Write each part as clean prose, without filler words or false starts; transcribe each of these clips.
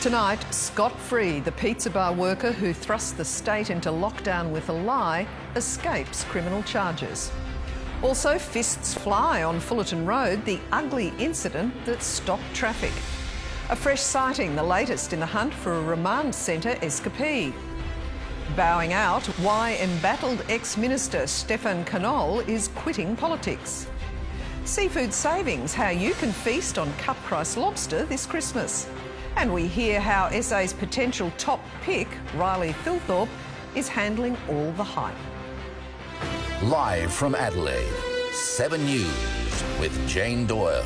Tonight, scot-free, the pizza bar worker who thrust the state into lockdown with a lie escapes criminal charges. Also, fists fly on Bulletin Road, the ugly incident that stopped traffic. A fresh sighting, the latest in the hunt for a remand centre escapee. Bowing out, why embattled ex-minister Stefan Knoll is quitting politics. Seafood savings, how you can feast on cut-price lobster this Christmas. And we hear how SA's potential top pick, Riley Thilthorpe, is handling all the hype. Live from Adelaide, 7 News with Jane Doyle.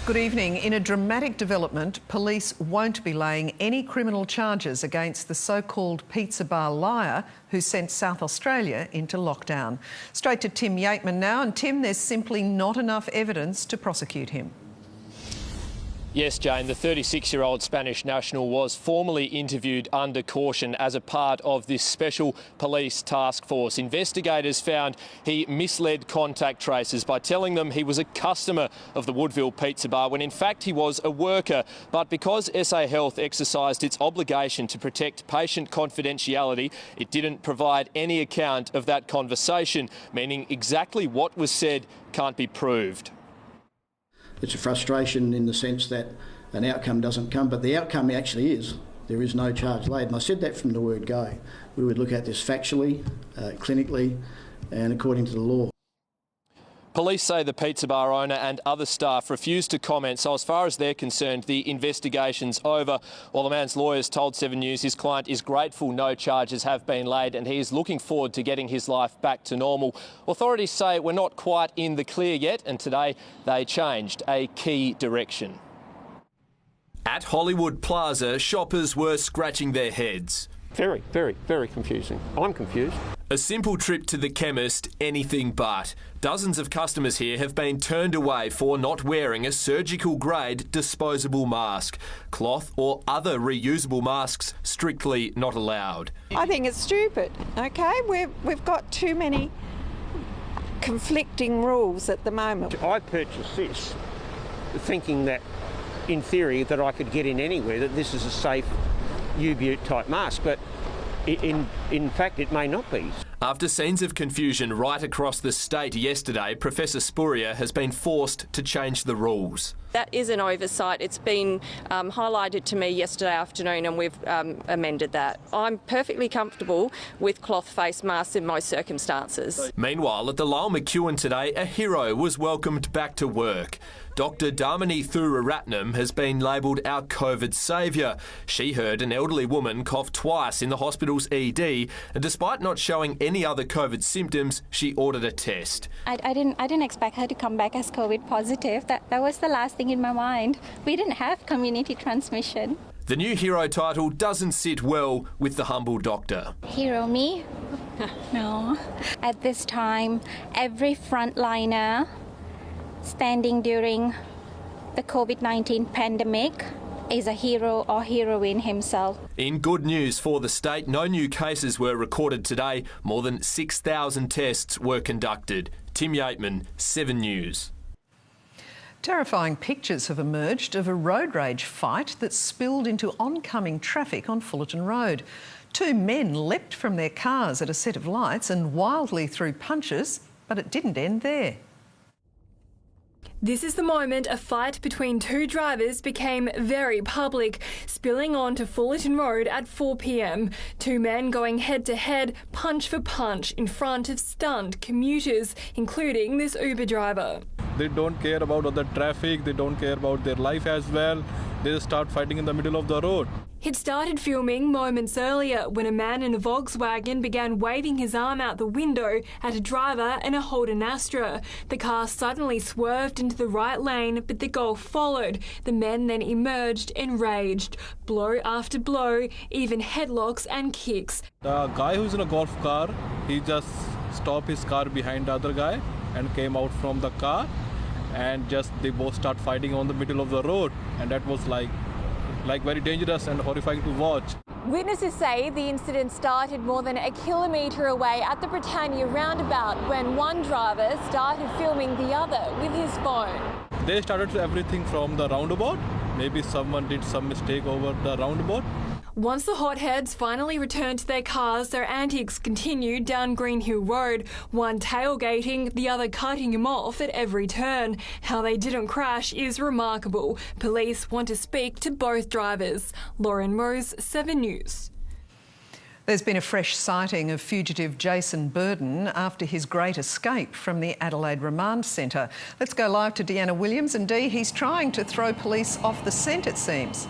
Good evening. In a dramatic development, police won't be laying any criminal charges against the so-called pizza bar liar who sent South Australia into lockdown. Straight to Tim Yateman now. And Tim, there's simply not enough evidence to prosecute him. Yes, Jane, the 36-year-old Spanish national was formally interviewed under caution as a part of this special police task force. Investigators found he misled contact tracers by telling them he was a customer of the Woodville Pizza Bar when in fact he was a worker. But because SA Health exercised its obligation to protect patient confidentiality, it didn't provide any account of that conversation, meaning exactly what was said can't be proved. It's a frustration in the sense that an outcome doesn't come, but the outcome actually is there is no charge laid. And I said that from the word go. We would look at this factually, clinically, and according to the law. Police say the pizza bar owner and other staff refused to comment, so as far as they're concerned, the investigation's over. While the man's lawyers told 7 News his client is grateful no charges have been laid and he is looking forward to getting his life back to normal. Authorities say we're not quite in the clear yet, and today they changed a key direction. At Hollywood Plaza, shoppers were scratching their heads. Very, very, very confusing. I'm confused. A simple trip to the chemist, anything but. Dozens of customers here have been turned away for not wearing a surgical-grade disposable mask. Cloth or other reusable masks strictly not allowed. I think it's stupid, OK? We've got too many conflicting rules at the moment. I purchased this thinking that, in theory, that I could get in anywhere, that this is a safe U-Butte type mask, but in fact it may not be. After scenes of confusion right across the state yesterday, Professor Spurrier has been forced to change the rules. That is an oversight. It's been highlighted to me yesterday afternoon and we've amended that. I'm perfectly comfortable with cloth face masks in most circumstances. Meanwhile, at the Lowell McEwen today, a hero was welcomed back to work. Dr Dharmini Thuraratnam has been labelled our COVID saviour. She heard an elderly woman cough twice in the hospital's ED, and despite not showing any other COVID symptoms, she ordered a test. I didn't expect her to come back as COVID positive. That was the last thing in my mind. We didn't have community transmission. The new hero title doesn't sit well with the humble doctor. Hero me? No. At this time, every frontliner standing during the COVID-19 pandemic is a hero or heroine himself. In good news for the state, no new cases were recorded today. More than 6,000 tests were conducted. Tim Yateman, 7 News. Terrifying pictures have emerged of a road rage fight that spilled into oncoming traffic on Fullerton Road. 2 men leapt from their cars at a set of lights and wildly threw punches, but it didn't end there. This is the moment a fight between 2 drivers became very public, spilling onto Fullerton Road at 4 p.m. 2 men going head-to-head, punch for punch, in front of stunned commuters, including this Uber driver. They don't care about other traffic, they don't care about their life as well. They just start fighting in the middle of the road. He'd started filming moments earlier when a man in a Volkswagen began waving his arm out the window at a driver in a Holden Astra. The car suddenly swerved into the right lane, but the Golf followed. The men then emerged enraged. Blow after blow, even headlocks and kicks. The guy who's in a Golf car, he just stopped his car behind the other guy and came out from the car, and they both start fighting on the middle of the road, and that was like very dangerous and horrifying to watch. Witnesses say the incident started more than a kilometre away at the Britannia roundabout when one driver started filming the other with his phone. They started everything from the roundabout maybe someone did some mistake over the roundabout. Once the hotheads finally returned to their cars, their antics continued down Green Hill Road, one tailgating, the other cutting him off at every turn. How they didn't crash is remarkable. Police want to speak to both drivers. Lauren Rose, 7 News. There's been a fresh sighting of fugitive Jason Burden after his great escape from the Adelaide Remand Centre. Let's go live to Deanna Williams. And Dee, he's trying to throw police off the scent, it seems.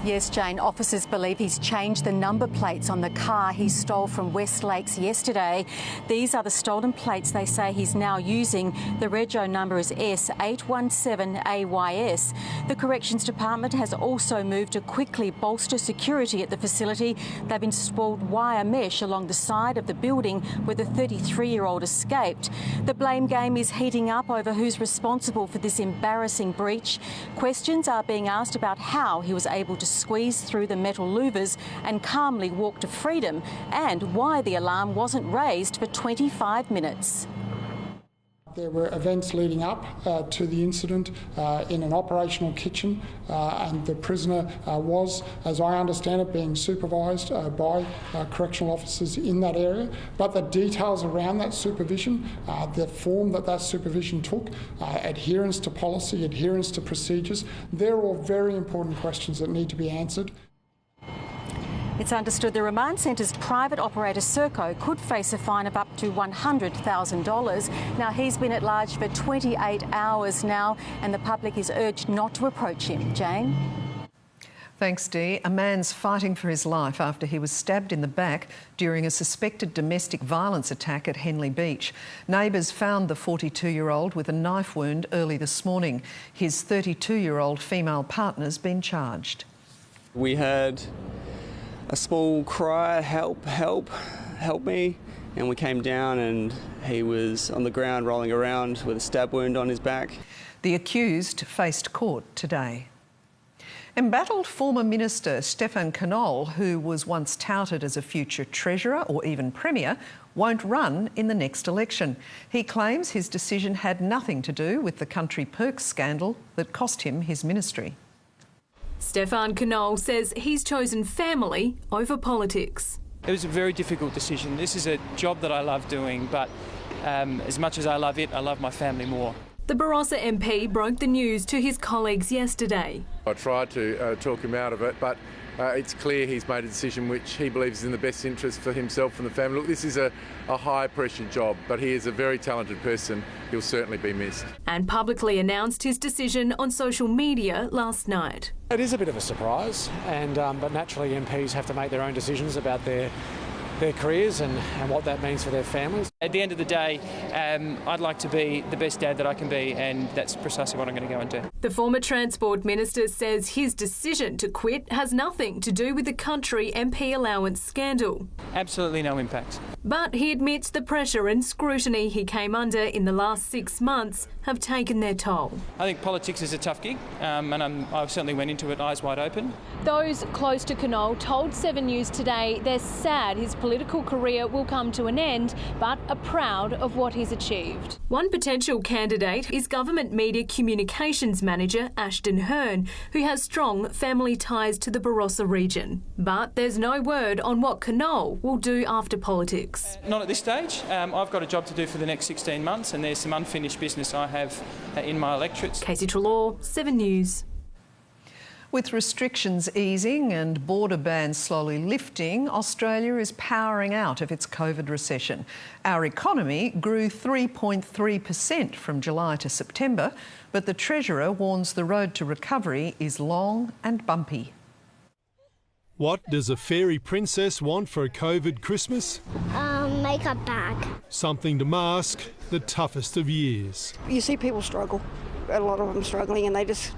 Yes, Jane, officers believe he's changed the number plates on the car he stole from West Lakes yesterday. These are the stolen plates they say he's now using. The rego number is S817AYS. The Corrections Department has also moved to quickly bolster security at the facility. They've installed wire mesh along the side of the building where the 33-year-old escaped. The blame game is heating up over who's responsible for this embarrassing breach. Questions are being asked about how he was able to squeeze through the metal louvers and calmly walk to freedom, and why the alarm wasn't raised for 25 minutes. There were events leading up to the incident in an operational kitchen, and the prisoner was, as I understand it, being supervised by correctional officers in that area. But the details around that supervision, the form that supervision took, adherence to policy, adherence to procedures, they're all very important questions that need to be answered. It's understood the remand centre's private operator Serco could face a fine of up to $100,000. Now, he's been at large for 28 hours now, and the public is urged not to approach him. Jane? Thanks, Dee. A man's fighting for his life after he was stabbed in the back during a suspected domestic violence attack at Henley Beach. Neighbours found the 42-year-old with a knife wound early this morning. His 32-year-old female partner's been charged. We heard a small cry, help, help, help me, and we came down and he was on the ground rolling around with a stab wound on his back. The accused faced court today. Embattled former Minister Stefan Knoll, who was once touted as a future Treasurer or even Premier, won't run in the next election. He claims his decision had nothing to do with the Country Perks scandal that cost him his ministry. Stefan Knoll says he's chosen family over politics. It was a very difficult decision. This is a job that I love doing, but as much as I love it, I love my family more. The Barossa MP broke the news to his colleagues yesterday. I tried to talk him out of it, but it's clear he's made a decision which he believes is in the best interest for himself and the family. Look, this is a high-pressure job, but he is a very talented person. He'll certainly be missed. And publicly announced his decision on social media last night. It is a bit of a surprise, but naturally MPs have to make their own decisions about their careers and what that means for their families. At the end of the day, I'd like to be the best dad that I can be, and that's precisely what I'm going to go and do. The former Transport Minister says his decision to quit has nothing to do with the country MP allowance scandal. Absolutely no impact. But he admits the pressure and scrutiny he came under in the last 6 months have taken their toll. I think politics is a tough gig, and I certainly went into it eyes wide open. Those close to Knoll told 7 News today they're sad his political career will come to an end, but are proud of what he's achieved. One potential candidate is Government Media Communications Manager Ashton Hearn, who has strong family ties to the Barossa region. But there's no word on what Knoll will do after politics. Not at this stage. I've got a job to do for the next 16 months, and there's some unfinished business I have in my electorates. Casey Trelaw, 7 News. With restrictions easing and border bans slowly lifting, Australia is powering out of its COVID recession. Our economy grew 3.3% from July to September, but the Treasurer warns the road to recovery is long and bumpy. What does a fairy princess want for a COVID Christmas? Makeup bag. Something to mask the toughest of years. You see people struggle, a lot of them struggling, and they just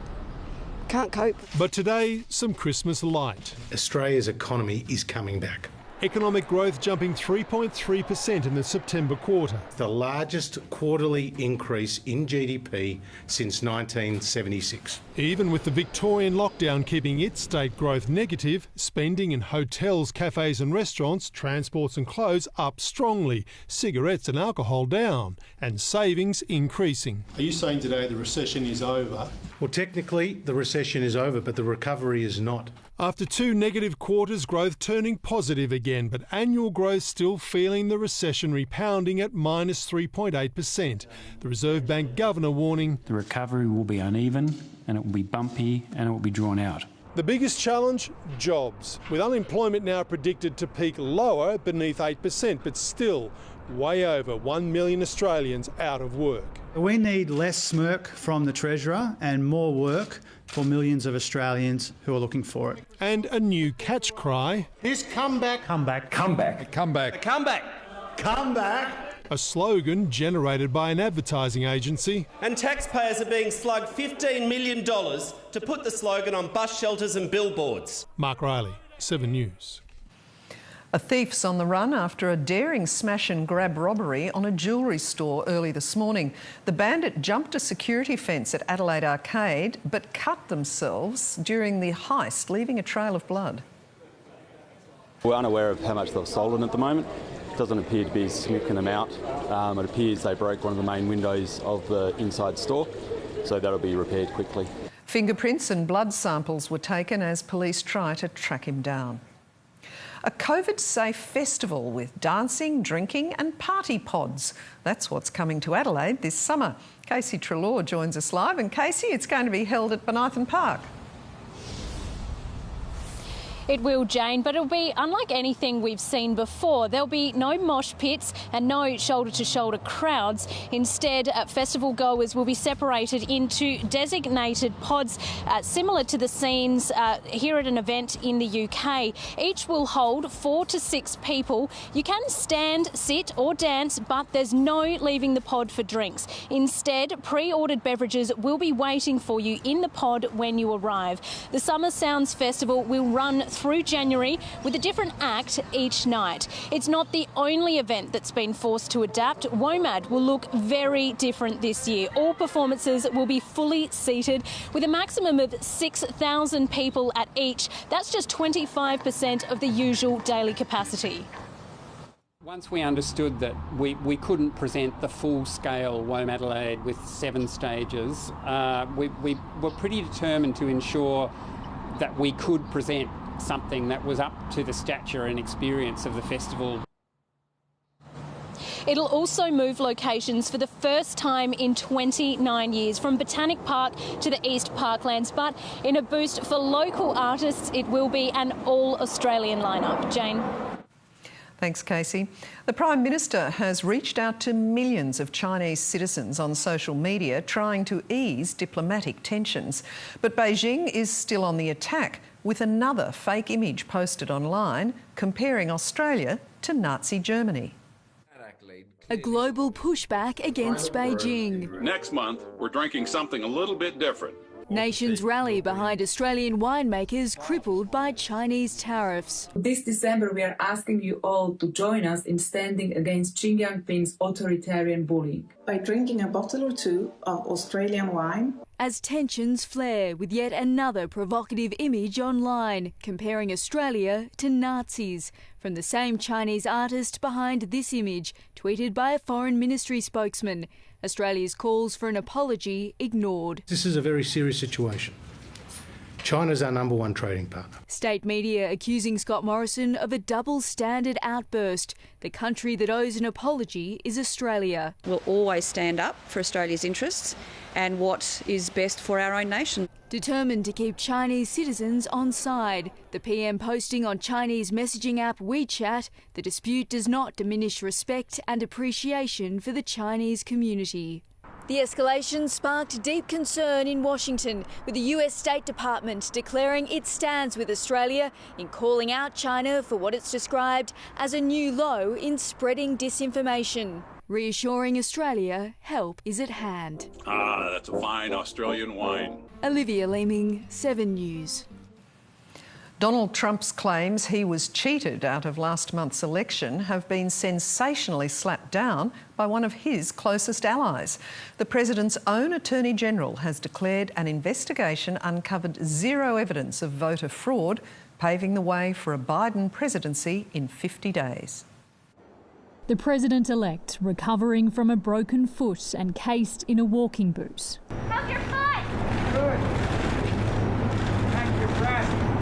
can't cope. But today, some Christmas light. Australia's economy is coming back. Economic growth jumping 3.3% in the September quarter. The largest quarterly increase in GDP since 1976. Even with the Victorian lockdown keeping its state growth negative, spending in hotels, cafes and restaurants, transports and clothes up strongly, cigarettes and alcohol down, and savings increasing. Are you saying today the recession is over Well, technically, the recession is over, but the recovery is not. After 2 negative quarters, growth turning positive again, but annual growth still feeling the recessionary pounding at minus 3.8%. The Reserve Bank governor warning the recovery will be uneven and it will be bumpy and it will be drawn out. the biggest challenge, jobs, with unemployment now predicted to peak lower beneath 8%, but still way over 1 million Australians out of work. We need less smirk from the Treasurer and more work for millions of Australians who are looking for it. And a new catch cry. This comeback. Comeback. Comeback. Comeback. Comeback. Comeback. A slogan generated by an advertising agency. And taxpayers are being slugged $15 million to put the slogan on bus shelters and billboards. Mark Riley, 7 News. A thief's on the run after a daring smash and grab robbery on a jewellery store early this morning. The bandit jumped a security fence at Adelaide Arcade but cut themselves during the heist, leaving a trail of blood. We're unaware of how much they've stolen at the moment. It doesn't appear to be a significant amount. It appears they broke one of the main windows of the inside store, so that'll be repaired quickly. Fingerprints and blood samples were taken as police try to track him down. A COVID-safe festival with dancing, drinking and party pods. That's what's coming to Adelaide this summer. Casey Treloar joins us live. And Casey, it's going to be held at Bulletin Park. It will, Jane, but it'll be unlike anything we've seen before. There'll be no mosh pits and no shoulder-to-shoulder crowds. Instead, festival goers will be separated into designated pods similar to the scenes here at an event in the UK. Each will hold 4 to 6 people. You can stand, sit or dance, but there's no leaving the pod for drinks. Instead, pre-ordered beverages will be waiting for you in the pod when you arrive. The Summer Sounds Festival will run through January with a different act each night. It's not the only event that's been forced to adapt. WOMAD will look very different this year. All performances will be fully seated with a maximum of 6,000 people at each. That's just 25% of the usual daily capacity. Once we understood that we couldn't present the full-scale WOMAD Adelaide with 7 stages, we were pretty determined to ensure that we could present something that was up to the stature and experience of the festival. It'll also move locations for the first time in 29 years, from Botanic Park to the East Parklands. But in a boost for local artists, it will be an all-Australian lineup. Jane. Thanks, Casey. The Prime Minister has reached out to millions of Chinese citizens on social media trying to ease diplomatic tensions. But Beijing is still on the attack, with another fake image posted online comparing Australia to Nazi Germany. A global pushback against Beijing. Next month, we're drinking something a little bit different. Nations rally behind Australian winemakers crippled by Chinese tariffs. This December, we are asking you all to join us in standing against Xi Jinping's authoritarian bullying. By drinking a bottle or two of Australian wine. As tensions flare with yet another provocative image online, comparing Australia to Nazis, from the same Chinese artist behind this image, tweeted by a Foreign Ministry spokesman. Australia's calls for an apology ignored. This is a very serious situation. China's our #1 trading partner. State media accusing Scott Morrison of a double standard outburst. The country that owes an apology is Australia. We'll always stand up for Australia's interests and what is best for our own nation. Determined to keep Chinese citizens on side, the PM posting on Chinese messaging app WeChat, the dispute does not diminish respect and appreciation for the Chinese community. The escalation sparked deep concern in Washington, with the US State Department declaring it stands with Australia in calling out China for what it's described as a new low in spreading disinformation. Reassuring Australia help is at hand. Ah, that's a fine Australian wine. Olivia Leeming, 7 News. Donald Trump's claims he was cheated out of last month's election have been sensationally slapped down by one of his closest allies. The president's own Attorney General has declared an investigation uncovered zero evidence of voter fraud, paving the way for a Biden presidency in 50 days. The president-elect recovering from a broken foot and cased in a walking boot. How's your foot? Good.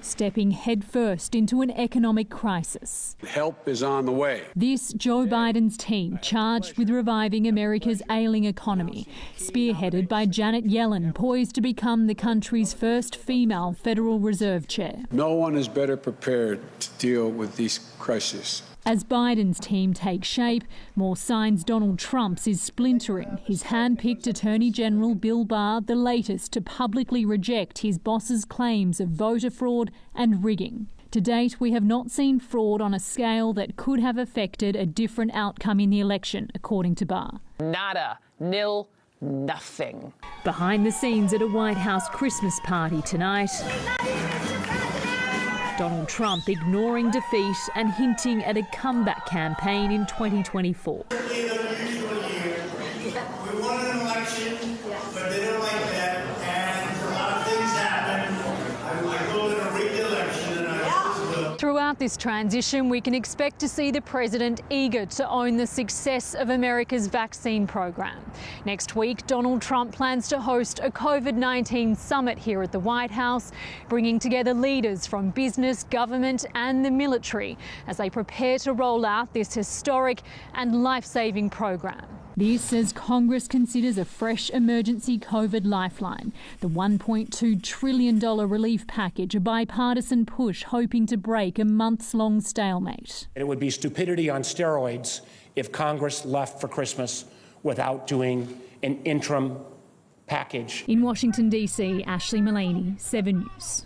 stepping headfirst into an economic crisis. Help is on the way. This Joe Biden's team charged with reviving America's ailing economy, spearheaded by Janet Yellen, poised to become the country's first female Federal Reserve chair. No one is better prepared to deal with these crises. As Biden's team takes shape, more signs Donald Trump's is splintering. His hand-picked Attorney General Bill Barr, the latest to publicly reject his boss's claims of voter fraud and rigging. To date, we have not seen fraud on a scale that could have affected a different outcome in the election, according to Barr. Nada, nil, nothing. Behind the scenes at a White House Christmas party tonight, Donald Trump ignoring defeat and hinting at a comeback campaign in 2024. We won an election, but they don't like that, and a lot of things happen. I call it a rigged election, and I will. Throughout this transition, we can expect to see the president eager to own the success of America's vaccine program. Next week, Donald Trump plans to host a COVID-19 summit here at the White House, bringing together leaders from business, government and the military as they prepare to roll out this historic and life-saving program. This as Congress considers a fresh emergency COVID lifeline, the $1.2 trillion relief package, a bipartisan push hoping to break a months-long stalemate. It would be stupidity on steroids if Congress left for Christmas without doing an interim package. In Washington, D.C., Ashley Mullaney, 7 News.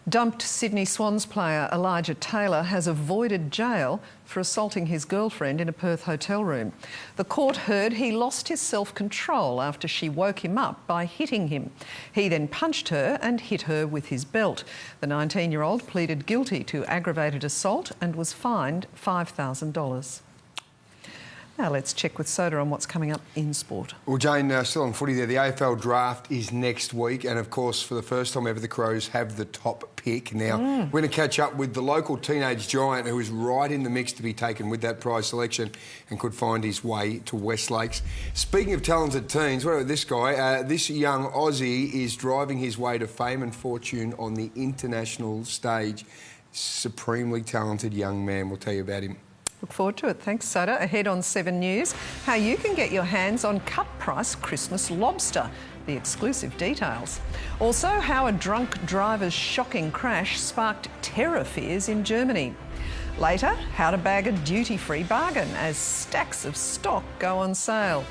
Dumped Sydney Swans player Elijah Taylor has avoided jail for assaulting his girlfriend in a Perth hotel room. The court heard he lost his self-control after she woke him up by hitting him. He then punched her and hit her with his belt. The 19-year-old pleaded guilty to aggravated assault and was fined $5,000. Now let's check with Soda on what's coming up in sport. Well, Jane, still on footy there. The AFL draft is next week, and of course, for the first time ever, the Crows have the top pick. Now, we're going to catch up with the local teenage giant who is right in the mix to be taken with that prize selection and could find his way to West Lakes. Speaking of talented teens, what about this guy? This young Aussie is driving his way to fame and fortune on the international stage. Supremely talented young man. We'll tell you about him. Look forward to it. Thanks, Soda. Ahead on 7 News, how you can get your hands on cut-price Christmas lobster. The exclusive details. Also, how a drunk driver's shocking crash sparked terror fears in Germany. Later, how to bag a duty-free bargain as stacks of stock go on sale.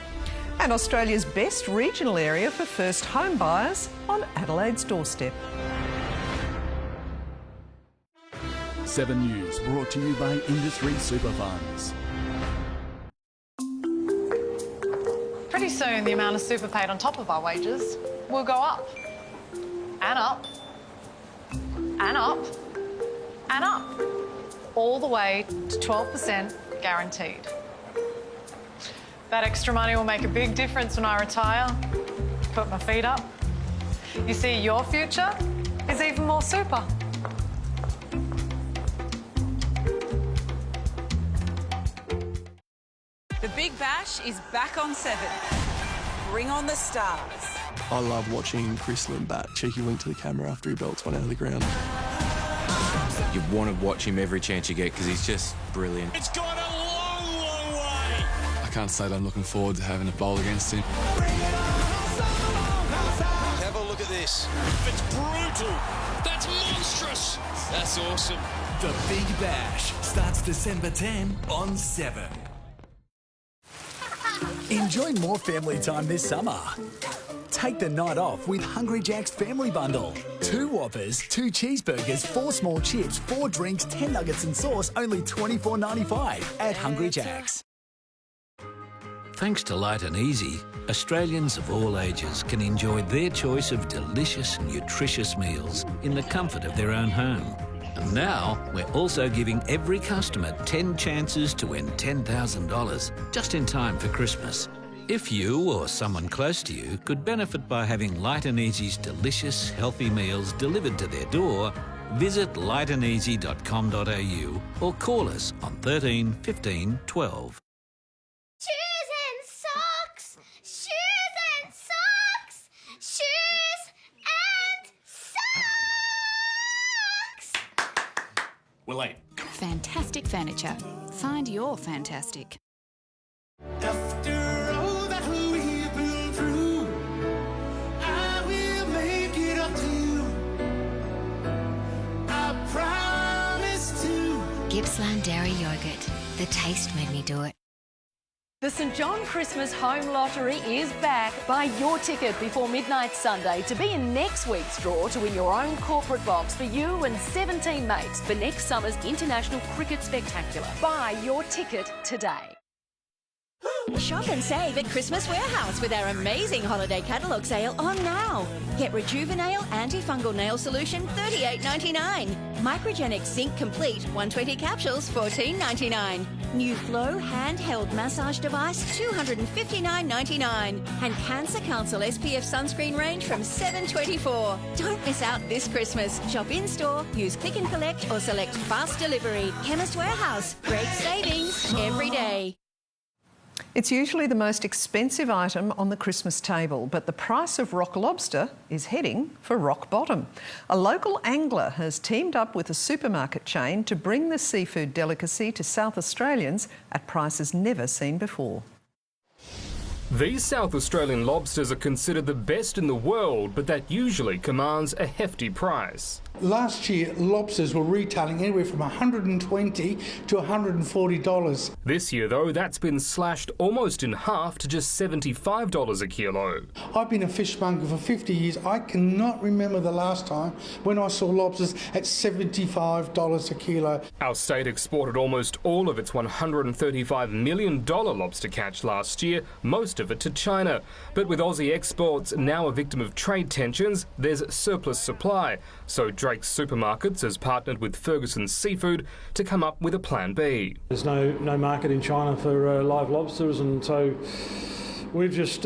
And Australia's best regional area for first home buyers on Adelaide's doorstep. 7 News brought to you by Industry Super Funds. Pretty soon the amount of super paid on top of our wages will go up. And up. And up. And up. All the way to 12% guaranteed. That extra money will make a big difference when I retire. Put my feet up. You see, your future is even more super. The Big Bash is back on 7. Bring on the stars. I love watching Chris Limbat cheeky wink to the camera after he belts one out of the ground. You want to watch him every chance you get because he's just brilliant. It's gone a long, long way. I can't say that I'm looking forward to having a bowl against him. Have a look at this. It's brutal. That's monstrous. That's awesome. The Big Bash starts December 10 on 7. Enjoy more family time this summer. Take the night off with Hungry Jack's Family Bundle. 2 Whoppers, 2 cheeseburgers, 4 small chips, 4 drinks, 10 nuggets and sauce, only $24.95 at Hungry Jack's. Thanks to Light and Easy, Australians of all ages can enjoy their choice of delicious, nutritious meals in the comfort of their own home. And now, we're also giving every customer 10 chances to win $10,000 just in time for Christmas. If you or someone close to you could benefit by having Light and Easy's delicious, healthy meals delivered to their door, visit lightandeasy.com.au or call us on 13 15 12. Shoes and socks! Shoes and socks! Shoes and socks! Bulletin. Fantastic furniture. Find your fantastic. After all that we've been through, I will make it up to you. I promise to. Gippsland Dairy Yogurt. The taste made me do it. The St John Christmas Home Lottery is back. Buy your ticket before midnight Sunday to be in next week's draw to win your own corporate box for you and 17 mates for next summer's International Cricket Spectacular. Buy your ticket today. Shop and save at Christmas Warehouse with our amazing holiday catalogue sale on now. Get Rejuvenail Antifungal Nail Solution $38.99. Microgenic Zinc Complete 120 capsules $14.99. New Flow handheld massage device $259.99. And Cancer Council SPF sunscreen range from $7.24. Don't miss out this Christmas. Shop in store, use click and collect or select fast delivery. Chemist Warehouse. Great savings every day. It's usually the most expensive item on the Christmas table, but the price of rock lobster is heading for rock bottom. A local angler has teamed up with a supermarket chain to bring the seafood delicacy to South Australians at prices never seen before. These South Australian lobsters are considered the best in the world, but that usually commands a hefty price. Last year, lobsters were retailing anywhere from $120 to $140. This year, though, that's been slashed almost in half to just $75 a kilo. I've been a fishmonger for 50 years. I cannot remember the last time when I saw lobsters at $75 a kilo. Our state exported almost all of its $135 million lobster catch last year, most of it to China. But with Aussie exports now a victim of trade tensions, there's surplus supply. So Drake's Supermarkets has partnered with Ferguson Seafood to come up with a plan B. There's no market in China for live lobsters, and so we're just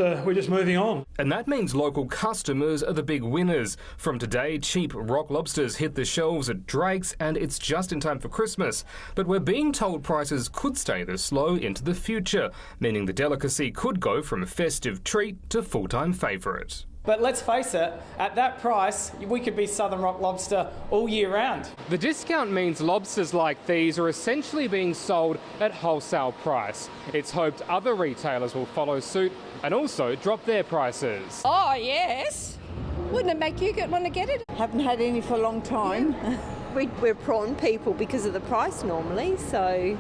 moving on. And that means local customers are the big winners. From today, cheap rock lobsters hit the shelves at Drake's, and it's just in time for Christmas. But we're being told prices could stay this low into the future, meaning the delicacy could go from a festive treat to full-time favourite. But let's face it, at that price, we could be Southern Rock Lobster all year round. The discount means lobsters like these are essentially being sold at wholesale price. It's hoped other retailers will follow suit and also drop their prices. Oh, yes. Wouldn't it make you want to get it? Haven't had any for a long time. We're prawn people because of the price normally, so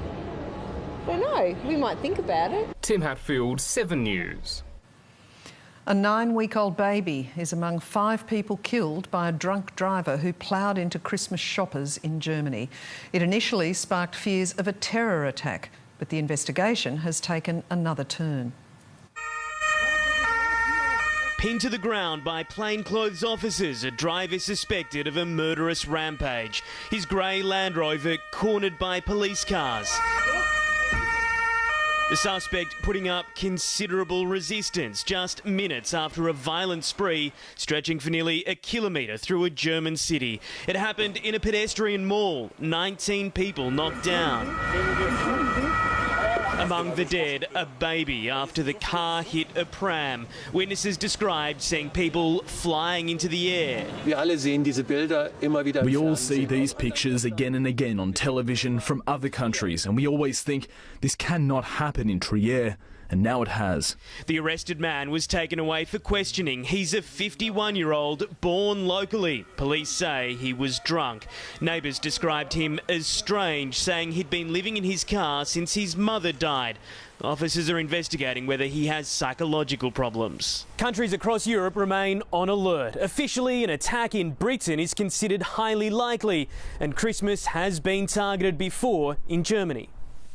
I don't know. We might think about it. Tim Hatfield, 7 News. A 9-week-old baby is among 5 people killed by a drunk driver who ploughed into Christmas shoppers in Germany. It initially sparked fears of a terror attack, but the investigation has taken another turn. Pinned to the ground by plainclothes officers, a driver suspected of a murderous rampage. His grey Land Rover cornered by police cars. The suspect putting up considerable resistance just minutes after a violent spree stretching for nearly a kilometre through a German city. It happened in a pedestrian mall. 19 people knocked down. Among the dead, a baby after the car hit a pram. Witnesses described seeing people flying into the air. We all see these pictures again and again on television from other countries, and we always think this cannot happen in Trier. And now it has. The arrested man was taken away for questioning. He's a 51-year-old born locally. Police say he was drunk. Neighbours described him as strange, saying he'd been living in his car since his mother died. Officers are investigating whether he has psychological problems. Countries across Europe remain on alert. Officially, an attack in Britain is considered highly likely, and Christmas has been targeted before in Germany.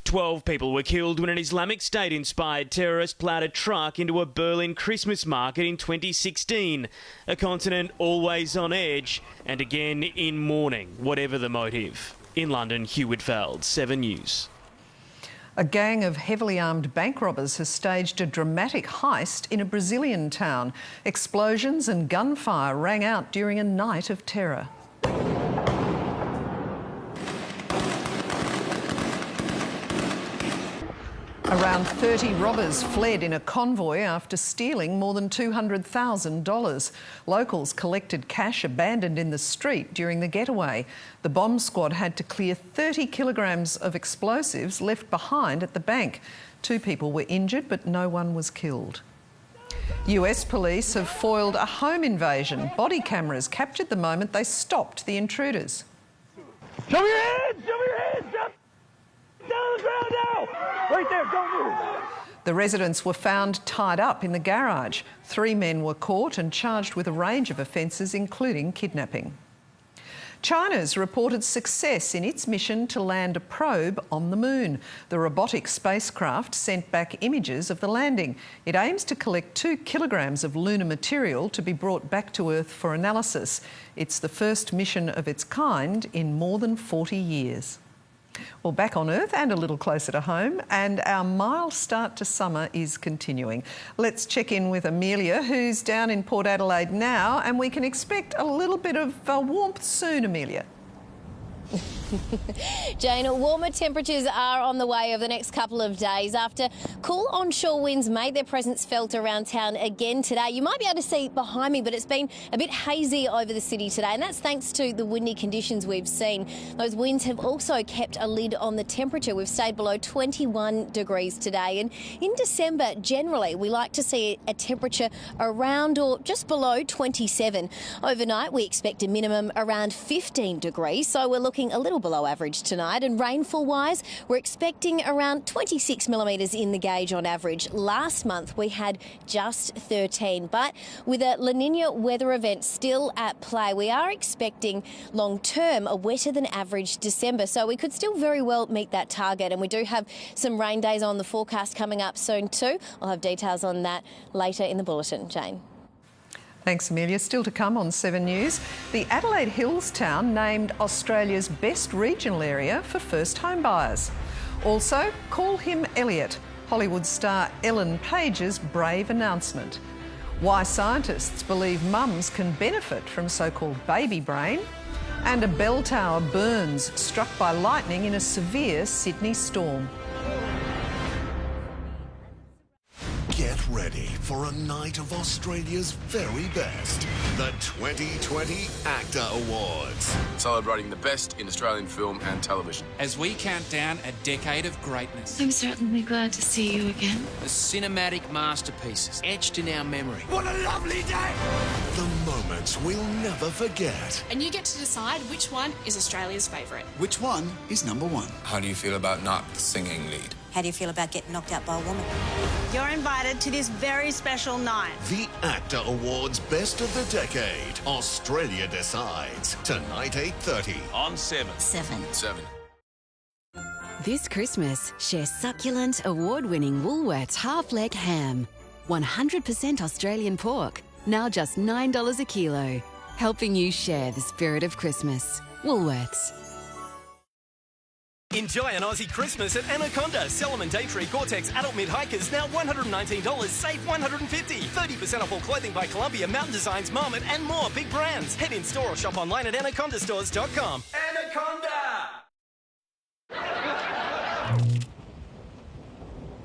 12 people were killed when an Islamic State-inspired terrorist ploughed a truck into a Berlin Christmas market in 2016. A continent always on edge and again in mourning, whatever the motive. In London, Hugh Whitfeld, 7 News. A gang of heavily armed bank robbers has staged a dramatic heist in a Brazilian town. Explosions and gunfire rang out during a night of terror. Around 30 robbers fled in a convoy after stealing more than $200,000. Locals collected cash abandoned in the street during the getaway. The bomb squad had to clear 30 kilograms of explosives left behind at the bank. 2 people were injured, but no one was killed. US police have foiled a home invasion. Body cameras captured the moment they stopped the intruders. Show me your hands! Show me your hands! Down on the ground now! Right there, don't move! The residents were found tied up in the garage. 3 men were caught and charged with a range of offences, including kidnapping. China's reported success in its mission to land a probe on the moon. The robotic spacecraft sent back images of the landing. It aims to collect 2 kilograms of lunar material to be brought back to Earth for analysis. It's the first mission of its kind in more than 40 years. Well, back on Earth and a little closer to home, and our mild start to summer is continuing. Let's check in with Amelia, who's down in Port Adelaide now, and we can expect a little bit of warmth soon, Amelia. Jane, warmer temperatures are on the way over the next couple of days after cool onshore winds made their presence felt around town again today. You might be able to see behind me, but it's been a bit hazy over the city today, and that's thanks to the windy conditions we've seen. Those winds have also kept a lid on the temperature. We've stayed below 21 degrees today, and in December, generally, we like to see a temperature around or just below 27. Overnight, we expect a minimum around 15 degrees, so we're looking a little below average tonight. And rainfall-wise, we're expecting around 26 millimetres in the gauge on average. Last month, we had just 13. But with a La Nina weather event still at play, we are expecting long-term a wetter than average December. So we could still very well meet that target. And we do have some rain days on the forecast coming up soon too. I'll have details on that later in the bulletin. Jane. Thanks, Amelia. Still to come on 7 News. The Adelaide Hills town named Australia's best regional area for first home buyers. Also, call him Elliot, Hollywood star Ellen Page's brave announcement. Why scientists believe mums can benefit from so-called baby brain. And a bell tower burns, struck by lightning in a severe Sydney storm. Get ready for a night of Australia's very best. The 2020 ACTA Awards. Celebrating the best in Australian film and television. As we count down a decade of greatness. I'm certainly glad to see you again. The cinematic masterpieces etched in our memory. What a lovely day! The moments we'll never forget. And you get to decide which one is Australia's favourite. Which one is number one? How do you feel about not the singing lead? How do you feel about getting knocked out by a woman? You're invited to this very special night. The ACTA Awards Best of the Decade. Australia decides. Tonight, 8:30. On 7. 7. This Christmas, share succulent, award-winning Woolworths half-leg ham. 100% Australian pork. Now just $9 a kilo. Helping you share the spirit of Christmas. Woolworths. Enjoy an Aussie Christmas at Anaconda. Salomon Daytree Gore-Tex Adult Mid Hikers now $119, save $150. 30% off all clothing by Columbia, Mountain Designs, Marmot and more big brands. Head in store or shop online at anacondastores.com. Anaconda!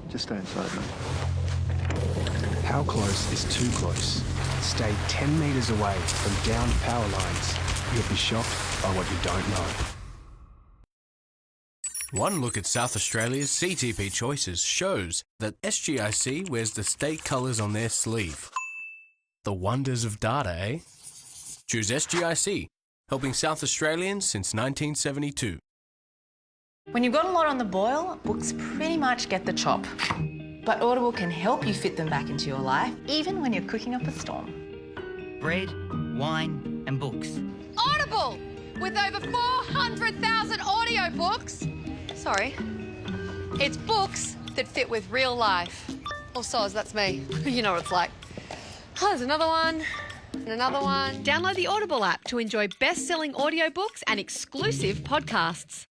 Just stay inside, mate. How close is too close? Stay 10 metres away from downed power lines. You'll be shocked by what you don't know. One look at South Australia's CTP choices shows that SGIC wears the state colours on their sleeve. The wonders of data, eh? Choose SGIC, helping South Australians since 1972. When you've got a lot on the boil, books pretty much get the chop. But Audible can help you fit them back into your life, even when you're cooking up a storm. Bread, wine and books. Audible! With over 400,000 audiobooks. Sorry. It's books that fit with real life. Or soz, that's me. You know what it's like. Oh, there's another one, and another one. Download the Audible app to enjoy best-selling audiobooks and exclusive podcasts.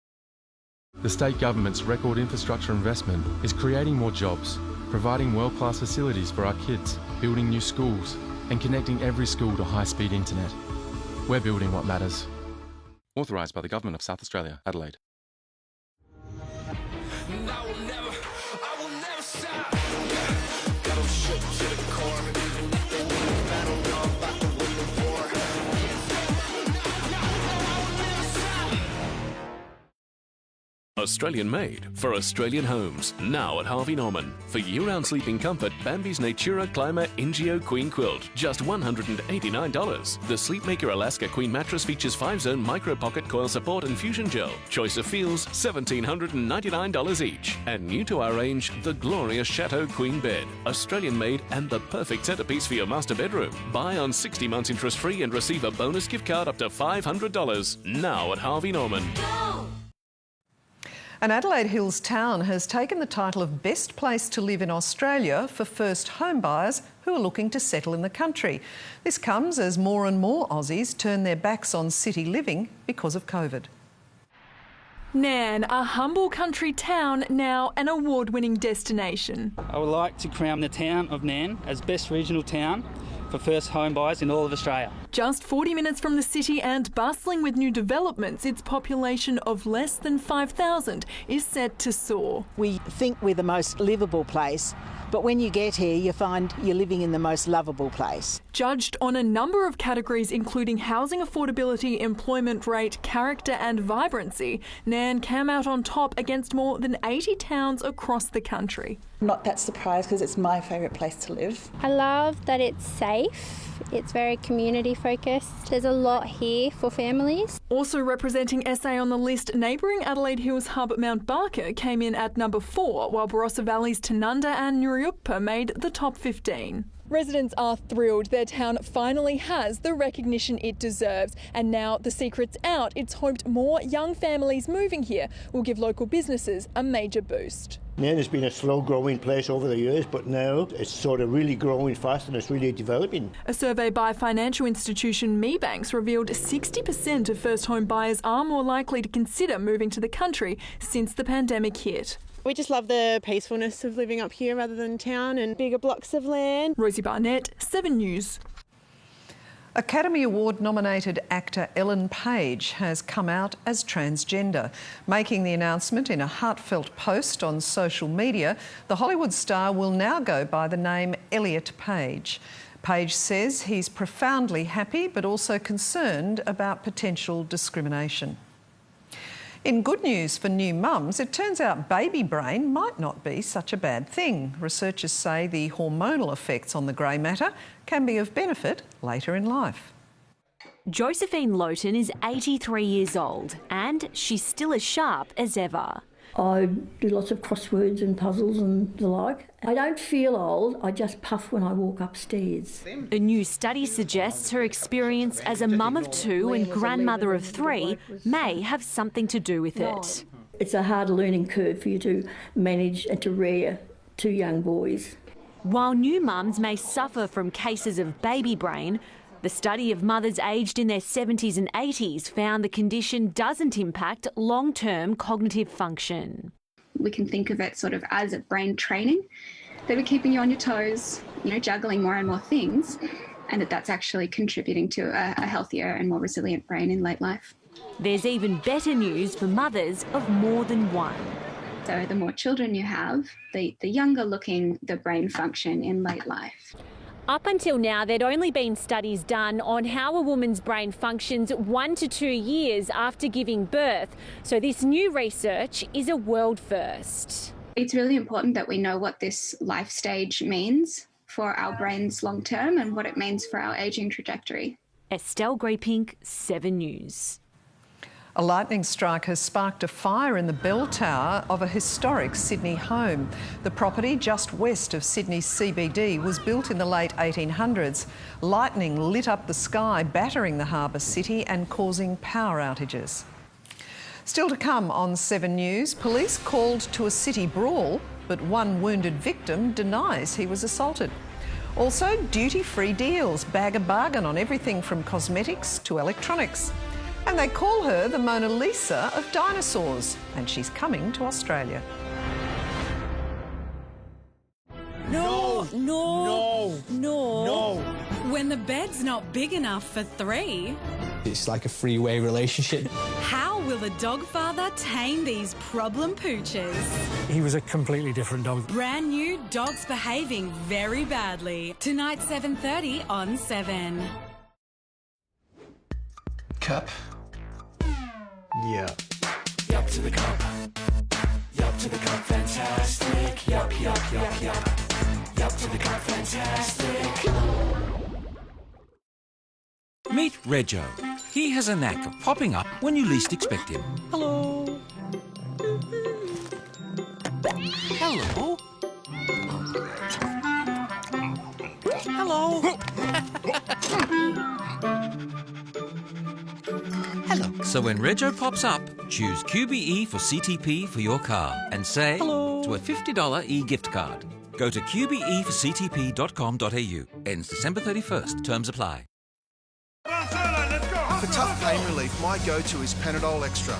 The state government's record infrastructure investment is creating more jobs, providing world-class facilities for our kids, building new schools, and connecting every school to high-speed internet. We're building what matters. Authorised by the Government of South Australia, Adelaide. I will never Australian made for Australian homes. Now at Harvey Norman. For year-round sleeping comfort, Bambi's Natura Clima Ingeo Queen Quilt, just $189. The Sleepmaker Alaska Queen mattress features 5-zone micro-pocket coil support and fusion gel. Choice of feels, $1,799 each. And new to our range, the glorious Chateau Queen Bed. Australian made and the perfect centerpiece for your master bedroom. Buy on 60 months interest-free and receive a bonus gift card up to $500. Now at Harvey Norman. An Adelaide Hills town has taken the title of Best Place to Live in Australia for first home buyers who are looking to settle in the country. This comes as more and more Aussies turn their backs on city living because of COVID. Nairn, a humble country town, now an award-winning destination. I would like to crown the town of Nairn as best regional town for first home buyers in all of Australia. Just 40 minutes from the city and bustling with new developments, its population of less than 5,000 is set to soar. We think we're the most livable place, but when you get here, you find you're living in the most lovable place. Judged on a number of categories, including housing affordability, employment rate, character and vibrancy, Nairn came out on top against more than 80 towns across the country. I'm not that surprised because it's my favourite place to live. I love that it's safe. It's very community focused. There's a lot here for families. Also representing SA on the list, neighbouring Adelaide Hills hub Mount Barker came in at number 4, while Barossa Valley's Tanunda and Nuriootpa made the top 15. Residents are thrilled their town finally has the recognition it deserves, and now the secret's out. It's hoped more young families moving here will give local businesses a major boost. Nairn has been a slow-growing place over the years, but now it's sort of really growing fast and it's really developing. A survey by financial institution MeBanks revealed 60% of first home buyers are more likely to consider moving to the country since the pandemic hit. We just love the peacefulness of living up here rather than town and bigger blocks of land. Rosie Barnett, 7 News. Academy Award-nominated actor Ellen Page has come out as transgender. Making the announcement in a heartfelt post on social media, the Hollywood star will now go by the name Elliot Page. Page says he's profoundly happy but also concerned about potential discrimination. In good news for new mums, it turns out baby brain might not be such a bad thing. Researchers say the hormonal effects on the grey matter can be of benefit later in life. Josephine Lowton is 83 years old and she's still as sharp as ever. I do lots of crosswords and puzzles and the like. I don't feel old, I just puff when I walk upstairs. A new study suggests her experience as a mum of 2 and grandmother of 3 may have something to do with it. It's a hard learning curve for you to manage and to rear 2 young boys. While new mums may suffer from cases of baby brain, the study of mothers aged in their 70s and 80s found the condition doesn't impact long-term cognitive function. We can think of it sort of as a brain training, that we're keeping you on your toes, juggling more and more things, and that's actually contributing to a healthier and more resilient brain in late life. There's even better news for mothers of more than one. So the more children you have, the younger looking the brain function in late life. Up until now, there'd only been studies done on how a woman's brain functions 1 to 2 years after giving birth. So this new research is a world first. It's really important that we know what this life stage means for our brains long term and what it means for our ageing trajectory. Estelle Greepink, 7 News. A lightning strike has sparked a fire in the bell tower of a historic Sydney home. The property just west of Sydney's CBD was built in the late 1800s. Lightning lit up the sky, battering the harbour city and causing power outages. Still to come on 7 News, police called to a city brawl, but one wounded victim denies he was assaulted. Also, duty-free deals, bag a bargain on everything from cosmetics to electronics. And they call her the Mona Lisa of dinosaurs, and she's coming to Australia. No! No! No! No! When the bed's not big enough for 3... It's like a three-way relationship. How will the dog father tame these problem pooches? He was a completely different dog. Brand new Dogs Behaving Very Badly. Tonight, 7:30 on 7. Cup. Yeah. Up to the cup. to the cup, fantastic. Yup, yup, yup, yup. Yup to the cup, fantastic. Meet Rego. He has a knack of popping up when you least expect him. Hello. Hello. Hello. Hello. So when Rego pops up, choose QBE for CTP for your car and say hello to a $50 e-gift card. Go to qbeforctp.com.au. Ends December 31st. Terms apply. For tough pain relief, my go-to is Panadol Extra.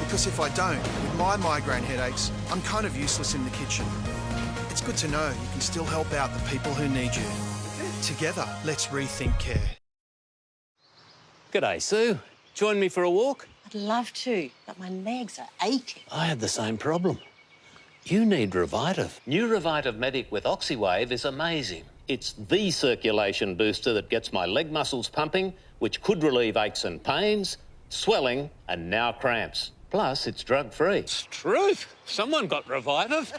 Because if I don't, with my migraine headaches, I'm kind of useless in the kitchen. It's good to know you can still help out the people who need you. Together, let's rethink care. G'day, Sue. Join me for a walk? I'd love to, but my legs are aching. I had the same problem. You need Revitive. New Revitive Medic with Oxywave is amazing. It's the circulation booster that gets my leg muscles pumping, which could relieve aches and pains, swelling, and now cramps. Plus, it's drug-free. It's truth. Someone got Revitive.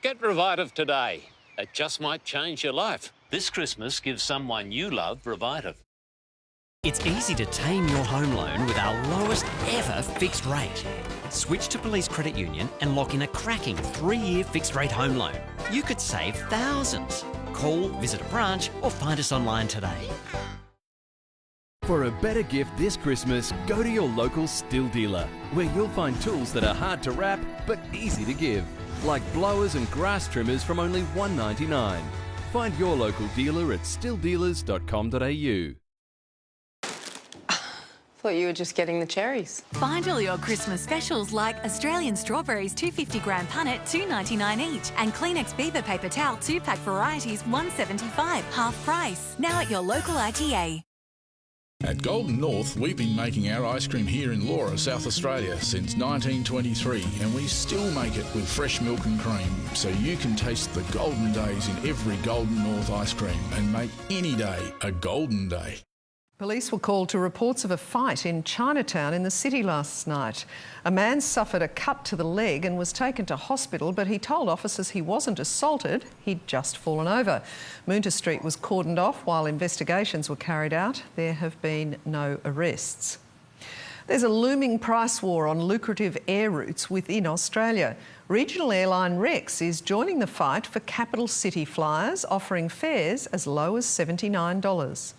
Get Revitive today. It just might change your life. This Christmas, give someone you love Revitive. It's easy to tame your home loan with our lowest ever fixed rate. Switch to Police Credit Union and lock in a cracking 3-year fixed rate home loan. You could save thousands. Call, visit a branch or find us online today. For a better gift this Christmas, go to your local Still dealer, where you'll find tools that are hard to wrap but easy to give, like blowers and grass trimmers from only $1.99. Find your local dealer at stilldealers.com.au. Thought you were just getting the cherries. Find all your Christmas specials like Australian strawberries 250-gram punnet $2.99 each and Kleenex beaver paper towel 2-pack varieties $1.75, half price. Now at your local IGA. At Golden North, we've been making our ice cream here in Laura, South Australia since 1923, and we still make it with fresh milk and cream, so you can taste the golden days in every Golden North ice cream and make any day a golden day. Police were called to reports of a fight in Chinatown in the city last night. A man suffered a cut to the leg and was taken to hospital, but he told officers he wasn't assaulted, he'd just fallen over. Moonta Street was cordoned off while investigations were carried out. There have been no arrests. There's a looming price war on lucrative air routes within Australia. Regional airline Rex is joining the fight for capital city flyers, offering fares as low as $79.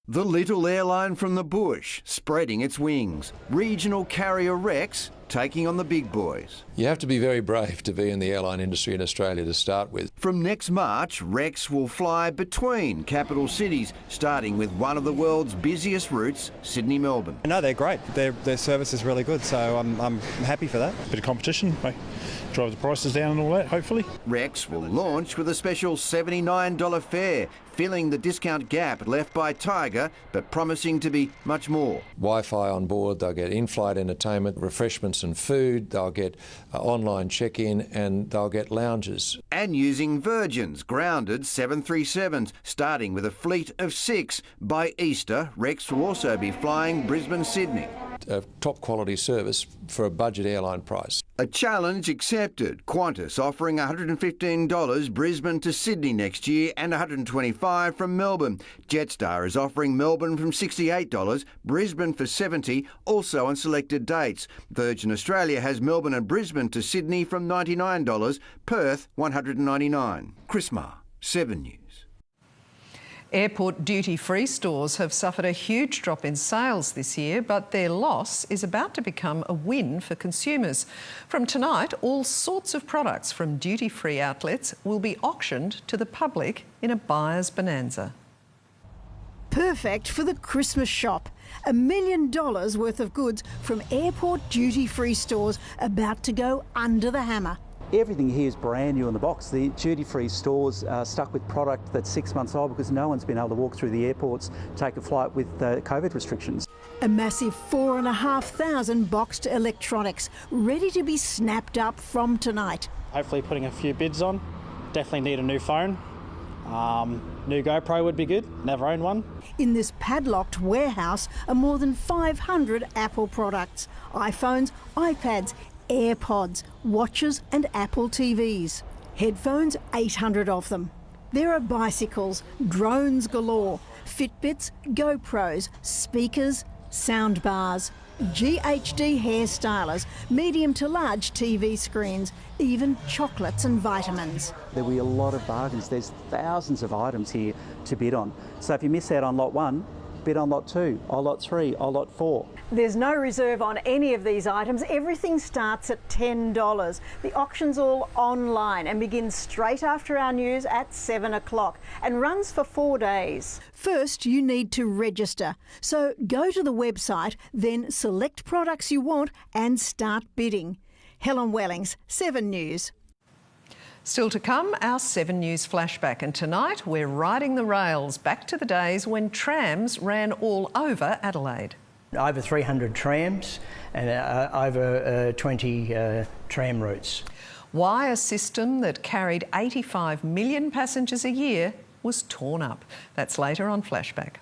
The little airline from the bush, spreading its wings. Regional carrier Rex taking on the big boys. You have to be very brave to be in the airline industry in Australia to start with. From next March, Rex will fly between capital cities, starting with one of the world's busiest routes, Sydney-Melbourne. No, they're great. Their service is really good, so I'm happy for that. Bit of competition, drive the prices down and all that, hopefully. Rex will launch with a special $79 fare, filling the discount gap left by Tiger, but promising to be much more. Wi-Fi on board, they'll get in-flight entertainment, refreshments and food, they'll get online check-in and they'll get lounges. And using Virgin's grounded 737s, starting with a fleet of 6. By Easter, Rex will also be flying Brisbane-Sydney. A top quality service for a budget airline price. A challenge accepted. Qantas offering $115 Brisbane to Sydney next year and $125 from Melbourne. Jetstar is offering Melbourne from $68, Brisbane for $70, also on selected dates. Virgin Australia has Melbourne and Brisbane to Sydney from $99, Perth $199. Chris Marr, 7 News. Airport duty-free stores have suffered a huge drop in sales this year, but their loss is about to become a win for consumers. From tonight, all sorts of products from duty-free outlets will be auctioned to the public in a buyer's bonanza. Perfect for the Christmas shop. $1 million worth of goods from airport duty-free stores about to go under the hammer. Everything here is brand new in the box. The duty-free stores are stuck with product that's 6 months old because no one's been able to walk through the airports, take a flight with COVID restrictions. A massive 4,500 boxed electronics ready to be snapped up from tonight. Hopefully putting a few bids on. Definitely need a new phone. New GoPro would be good. Never owned one. In this padlocked warehouse are more than 500 Apple products, iPhones, iPads, AirPods, watches and Apple TVs. Headphones, 800 of them. There are bicycles, drones galore, Fitbits, GoPros, speakers, sound bars, GHD hairstylers, medium to large TV screens, even chocolates and vitamins. There'll be a lot of bargains. There's thousands of items here to bid on. So if you miss out on lot 1, bid on lot 2, or lot 3, or lot 4. There's no reserve on any of these items. Everything starts at $10. The auction's all online and begins straight after our news at 7 o'clock and runs for 4 days. First, you need to register. So go to the website, then select products you want and start bidding. Helen Wellings, 7 News. Still to come, our 7 News flashback, and tonight we're riding the rails back to the days when trams ran all over Adelaide. Over 300 trams and over 20 tram routes. Why a system that carried 85 million passengers a year was torn up. That's later on Flashback.